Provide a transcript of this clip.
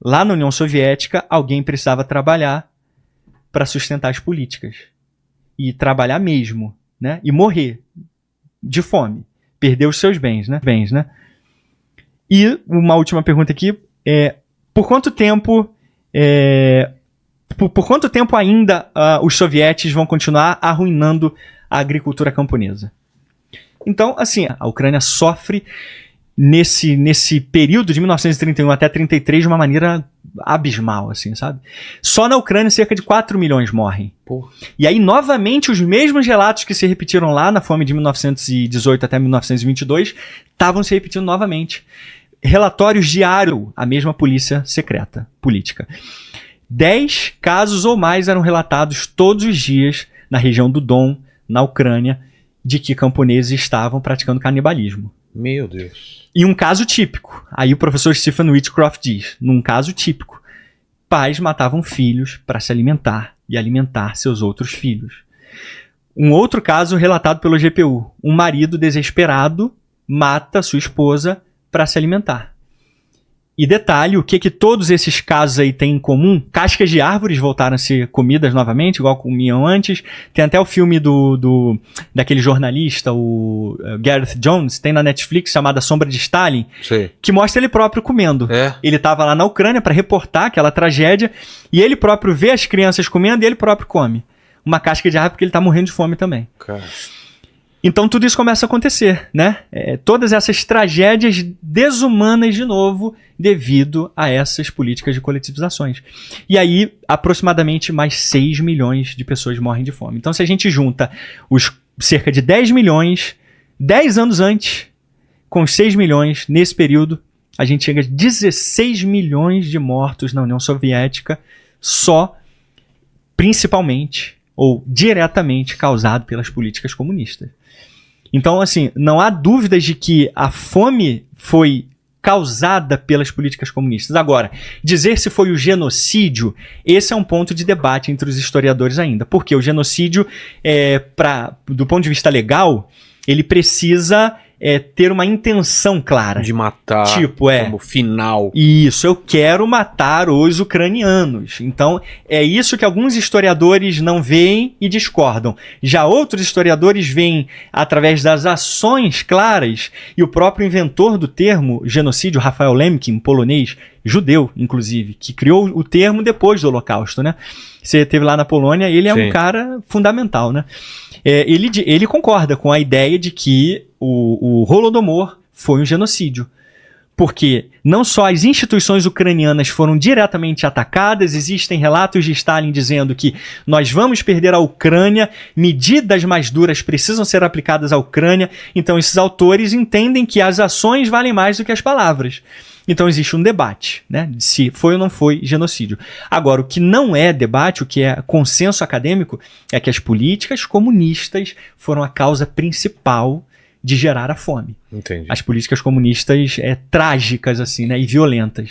lá na União Soviética, alguém precisava trabalhar para sustentar as políticas. E trabalhar mesmo, né? E morrer de fome. Perder os seus bens, né? E uma última pergunta aqui. Por quanto tempo ainda os sovietes vão continuar arruinando a agricultura camponesa? Então, assim, a Ucrânia sofre nesse período de 1931 até 1933 de uma maneira abismal, assim, sabe? Só na Ucrânia cerca de 4 milhões morrem. Porra. E aí, novamente, os mesmos relatos que se repetiram lá na fome de 1918 até 1922 estavam se repetindo novamente. Relatórios diários, a mesma polícia secreta política. 10 casos ou mais eram relatados todos os dias na região do Don, na Ucrânia, de que camponeses estavam praticando canibalismo. Meu Deus. E um caso típico, aí o professor Stephen Whitcroft diz, num caso típico, pais matavam filhos para se alimentar e alimentar seus outros filhos. Um outro caso relatado pelo GPU, um marido desesperado mata sua esposa para se alimentar. E detalhe, o que todos esses casos aí têm em comum? Cascas de árvores voltaram a ser comidas novamente, igual comiam antes. Tem até o filme daquele jornalista, o Gareth Jones, tem na Netflix, chamado A Sombra de Stalin, Sim. que mostra ele próprio comendo. Ele estava lá na Ucrânia para reportar aquela tragédia, e ele próprio vê as crianças comendo e ele próprio come. Uma casca de árvore porque ele está morrendo de fome também. Cara. Então tudo isso começa a acontecer, né? Todas essas tragédias desumanas de novo devido a essas políticas de coletivizações. E aí, aproximadamente mais 6 milhões de pessoas morrem de fome. Então se a gente junta os cerca de 10 milhões, 10 anos antes, com os 6 milhões, nesse período, a gente chega a 16 milhões de mortos na União Soviética, só, principalmente, ou diretamente causado pelas políticas comunistas. Então, assim, não há dúvidas de que a fome foi causada pelas políticas comunistas. Agora, dizer se foi o genocídio, esse é um ponto de debate entre os historiadores ainda. Porque o genocídio, do ponto de vista legal, ele precisa ter uma intenção clara. De matar como final. Isso, eu quero matar os ucranianos. Então, é isso que alguns historiadores não veem e discordam. Já outros historiadores veem através das ações claras, e o próprio inventor do termo genocídio, Rafael Lemkin, polonês, judeu, inclusive, que criou o termo depois do Holocausto, né? Você esteve lá na Polônia, ele é um cara fundamental, né? Ele concorda com a ideia de que o Holodomor foi um genocídio. Porque não só as instituições ucranianas foram diretamente atacadas, existem relatos de Stalin dizendo que nós vamos perder a Ucrânia, medidas mais duras precisam ser aplicadas à Ucrânia. Então esses autores entendem que as ações valem mais do que as palavras. Então existe um debate, né, de se foi ou não foi genocídio. Agora, o que não é debate, o que é consenso acadêmico, é que as políticas comunistas foram a causa principal de gerar a fome. Entendi. As políticas comunistas trágicas assim, né, e violentas.